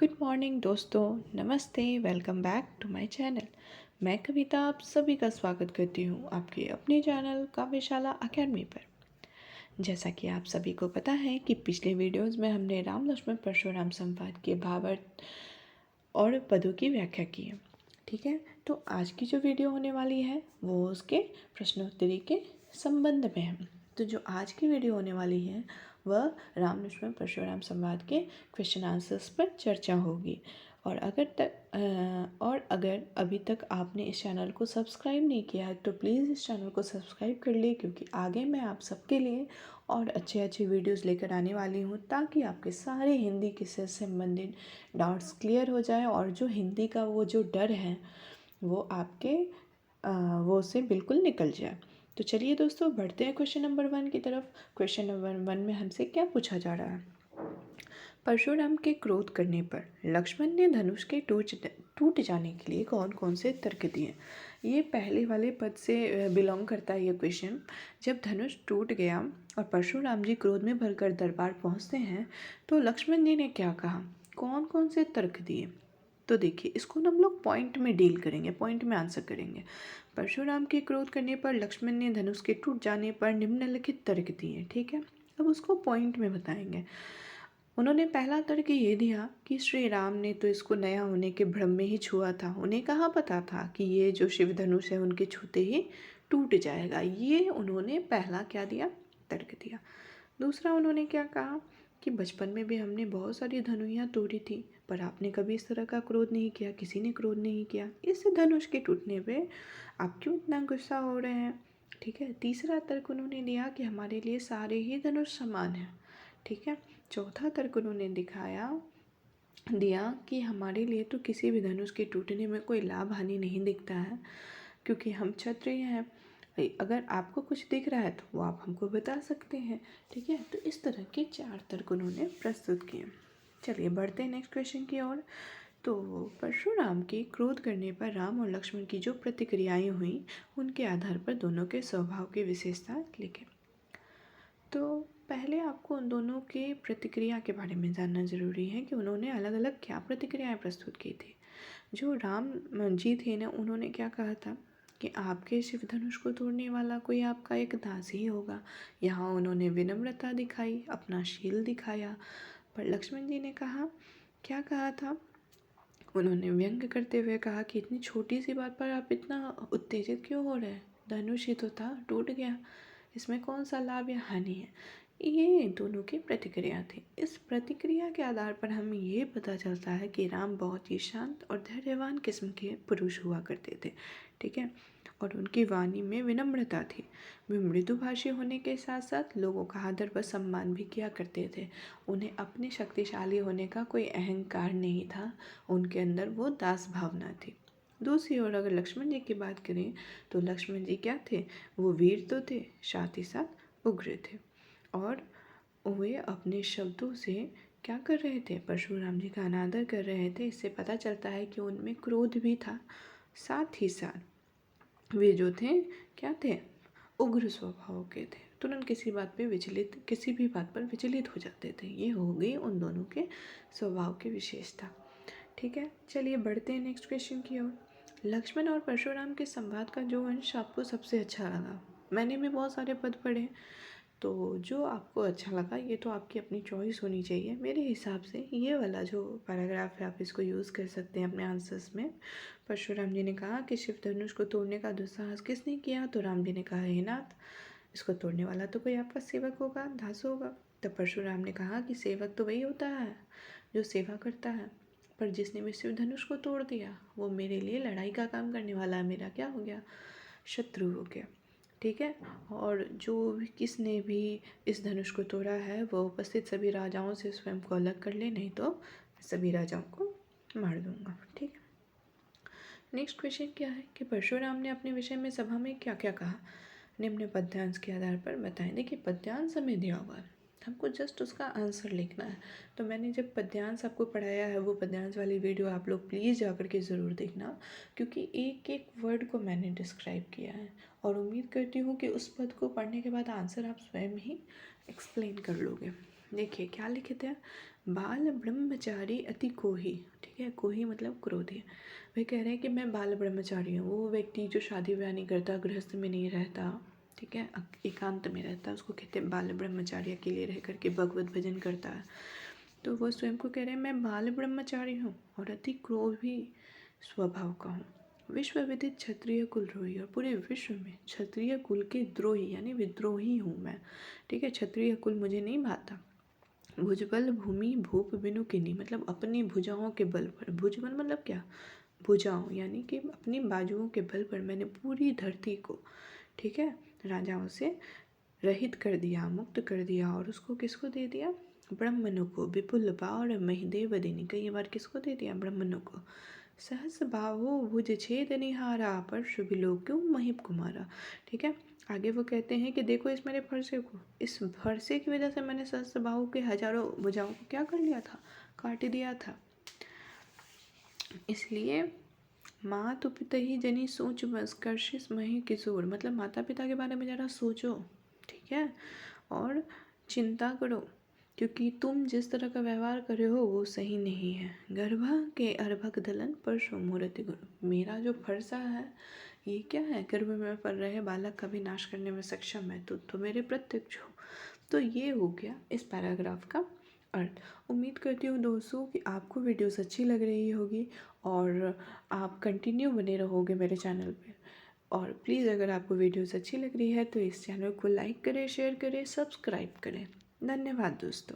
Good morning दोस्तों, नमस्ते। Welcome back to my channel. मैं कविता आप सभी का स्वागत करती हूँ आपके अपने चैनल काव्यशाला अकेडमी पर। जैसा कि आप सभी को पता है कि पिछले वीडियोस में हमने राम लक्ष्मण परशुराम संवाद के भावार्थ और पदों की व्याख्या की है। ठीक है, तो आज की जो वीडियो होने वाली है वो उसके प्रश्नोत्तरी के संबंध में है। तो जो आज की वीडियो होने वाली है वह राम लक्ष्मण परशुराम संवाद के क्वेश्चन आंसर्स पर चर्चा होगी। और अगर अभी तक आपने इस चैनल को सब्सक्राइब नहीं किया है तो प्लीज़ इस चैनल को सब्सक्राइब कर लिए, क्योंकि आगे मैं आप सबके लिए और अच्छे अच्छे वीडियोस लेकर आने वाली हूँ, ताकि आपके सारे हिंदी के से संबंधित डाउट्स क्लियर हो जाए और जो हिंदी का वो जो डर है वो आपके वो उससे बिल्कुल निकल जाए। तो चलिए दोस्तों, बढ़ते हैं क्वेश्चन नंबर 1 की तरफ। क्वेश्चन नंबर 1 में हमसे क्या पूछा जा रहा है? परशुराम के क्रोध करने पर लक्ष्मण ने धनुष के टूट जाने के लिए कौन कौन से तर्क दिए? ये पहले वाले पद से बिलोंग करता है ये क्वेश्चन। जब धनुष टूट गया और परशुराम जी क्रोध में भरकर दरबार पहुंचते हैं तो लक्ष्मण जी ने क्या कहा, कौन कौन से तर्क दिए? तो देखिए, इसको ना हम लोग पॉइंट में डील करेंगे, पॉइंट में आंसर करेंगे। परशुराम के क्रोध करने पर लक्ष्मण ने धनुष के टूट जाने पर निम्नलिखित तर्क दिए। ठीक है, अब उसको पॉइंट में बताएंगे। उन्होंने पहला तर्क ये दिया कि श्री राम ने तो इसको नया होने के भ्रम में ही छुआ था, उन्हें कहाँ पता था कि ये जो शिव धनुष है उनके छूते ही टूट जाएगा। ये उन्होंने पहला क्या दिया, तर्क दिया। दूसरा उन्होंने क्या कहा कि बचपन में भी हमने बहुत सारी धनुइयाँ तोड़ी थी, पर आपने कभी इस तरह का क्रोध नहीं किया, किसी ने क्रोध नहीं किया। इस धनुष के टूटने पे आप क्यों इतना गुस्सा हो रहे हैं? ठीक है। तीसरा तर्क उन्होंने दिया कि हमारे लिए सारे ही धनुष समान हैं। ठीक है। चौथा तर्क उन्होंने दिया कि हमारे लिए तो किसी भी धनुष के टूटने में कोई लाभ हानि नहीं दिखता है, क्योंकि हम क्षत्रिय हैं। अगर आपको कुछ दिख रहा है तो वो आप हमको बता सकते हैं। ठीक है, तो इस तरह के 4 तर्क उन्होंने प्रस्तुत किए। चलिए बढ़ते हैं नेक्स्ट क्वेश्चन की ओर। तो परशुराम के क्रोध करने पर राम और लक्ष्मण की जो प्रतिक्रियाएं हुई उनके आधार पर दोनों के स्वभाव की विशेषता लिखें। तो पहले आपको उन दोनों के प्रतिक्रिया के बारे में जानना ज़रूरी है कि उन्होंने अलग अलग क्या प्रतिक्रियाएं प्रस्तुत की थी। जो राम जी थे ना, उन्होंने क्या कहा था कि आपके शिव धनुष को तोड़ने वाला कोई आपका एक दास ही होगा। यहाँ उन्होंने विनम्रता दिखाई, अपना शील दिखाया। पर लक्ष्मण जी ने कहा, क्या कहा था? उन्होंने व्यंग करते हुए कहा कि इतनी छोटी सी बात पर आप इतना उत्तेजित क्यों हो रहे हैं? धनुष ही तो था, टूट गया, इसमें कौन सा लाभ या हानि है? ये दोनों की प्रतिक्रिया थी। इस प्रतिक्रिया के आधार पर हमें ये पता चलता है कि राम बहुत ही शांत और धैर्यवान किस्म के पुरुष हुआ करते थे। ठीक है, और उनकी वाणी में विनम्रता थी। वे मृदुभाषी होने के साथ साथ लोगों का आदर व सम्मान भी किया करते थे। उन्हें अपने शक्तिशाली होने का कोई अहंकार नहीं था, उनके अंदर वो दास भावना थी। दूसरी ओर अगर लक्ष्मण जी की बात करें तो लक्ष्मण जी क्या थे? वो वीर तो थे, साथ ही साथ उग्र थे। और वे अपने शब्दों से क्या कर रहे थे? परशुराम जी का अनादर कर रहे थे। इससे पता चलता है कि उनमें क्रोध भी था। साथ ही साथ वे जो थे क्या थे? उग्र स्वभाव के थे। तुरंत किसी भी बात पर विचलित हो जाते थे। ये हो गई उन दोनों के स्वभाव की विशेषता। ठीक है, चलिए बढ़ते हैं नेक्स्ट क्वेश्चन की ओर। लक्ष्मण और परशुराम के संवाद का जो अंश आपको सबसे अच्छा लगा? मैंने भी बहुत सारे पद पढ़े, तो जो आपको अच्छा लगा ये तो आपकी अपनी चॉइस होनी चाहिए। मेरे हिसाब से ये वाला जो पैराग्राफ है आप इसको यूज़ कर सकते हैं अपने आंसर्स में। परशुराम जी ने कहा कि शिव धनुष को तोड़ने का दुस्साहस किसने किया? तो राम जी ने कहा, हे नाथ, इसको तोड़ने वाला तो कोई आपका सेवक होगा, दास होगा। तब परशुराम ने कहा कि सेवक तो वही होता है जो सेवा करता है, पर जिसने भी शिव धनुष को तोड़ दिया वो मेरे लिए लड़ाई का काम करने वाला है, मेरा क्या हो गया? शत्रु हो गया। ठीक है, और जो भी किसने भी इस धनुष को तोड़ा है वो उपस्थित सभी राजाओं से स्वयं को अलग कर ले, नहीं तो सभी राजाओं को मार दूंगा। ठीक है, नेक्स्ट क्वेश्चन क्या है कि परशुराम ने अपने विषय में सभा में क्या क्या कहा? निम्न पद्यांश के आधार पर बताएं। देखिए, पद्यांश हमें दिया हुआ है, हमको जस्ट उसका आंसर लिखना है। तो मैंने जब पद्यांश आपको पढ़ाया है वो पद्यांश वाली वीडियो आप लोग प्लीज़ जा कर के ज़रूर देखना, क्योंकि एक एक वर्ड को मैंने डिस्क्राइब किया है और उम्मीद करती हूँ कि उस पद को पढ़ने के बाद आंसर आप स्वयं ही एक्सप्लेन कर लोगे। देखिए क्या लिखे थे, बाल ब्रह्मचारी अति कोही, ठीक है, कोही मतलब क्रोधी। वे कह रहे हैं कि मैं बाल ब्रह्मचारी हूँ। वो व्यक्ति जो शादी ब्याह नहीं करता, गृहस्थ में नहीं रहता, ठीक है, एकांत में रहता है, उसको कहते हैं बाल ब्रह्मचारी। अकेले रह करके भगवत भजन करता है। तो वो स्वयं को कह रहे हैं मैं बाल ब्रह्मचारी हूँ और अति क्रोधी स्वभाव का हूँ। विश्व विदित क्षत्रिय कुलद्रोही, और पूरे विश्व में क्षत्रिय कुल के द्रोही यानी विद्रोही हूँ मैं, ठीक है। क्षत्रिय कुल मुझे नहीं भाता। भुजबल भूमि भूप बिनु किन्नी, मतलब अपनी भुजाओं के बल पर, भुजबल मतलब क्या, भुजाओं यानी कि अपनी बाजुओं के बल पर मैंने पूरी धरती को, ठीक है, राजाओं से रहित कर दिया, मुक्त कर दिया। और उसको किसको दे दिया, ब्रह्मनु को। विपुल बाण महिदेव देनी, कई बार किसको दे दिया, ब्रह्मनु को। सहस बाहो भुज छेद निहारा, परशु बिलो क्यों महिप कुमारा, ठीक है। आगे वो कहते हैं कि देखो इस मेरे फरसे को, इस फरसे की वजह से मैंने सहस्त्र बाहु के हजारों भुजाओं को क्या कर लिया था, काट दिया था। इसलिए मातु पिता ही जनी सोच बस कर्षिस मही किशोर, मतलब माता पिता के बारे में ज़रा सोचो, ठीक है, और चिंता करो, क्योंकि तुम जिस तरह का व्यवहार कर रहे हो वो सही नहीं है। गर्भा के अर्भक दलन परसों मूर्ति गुरु, मेरा जो फरसा है ये क्या है, गर्भ में पल रहे बालक का भी नाश करने में सक्षम है, तो मेरे प्रत्यक्ष हो। तो ये हो गया इस पैराग्राफ का अर्थ। उम्मीद करती हूँ दोस्तों कि आपको वीडियोस अच्छी लग रही होगी और आप कंटिन्यू बने रहोगे मेरे चैनल पे। और प्लीज़ अगर आपको वीडियोस अच्छी लग रही है तो इस चैनल को लाइक करें, शेयर करें, सब्सक्राइब करें। धन्यवाद दोस्तों।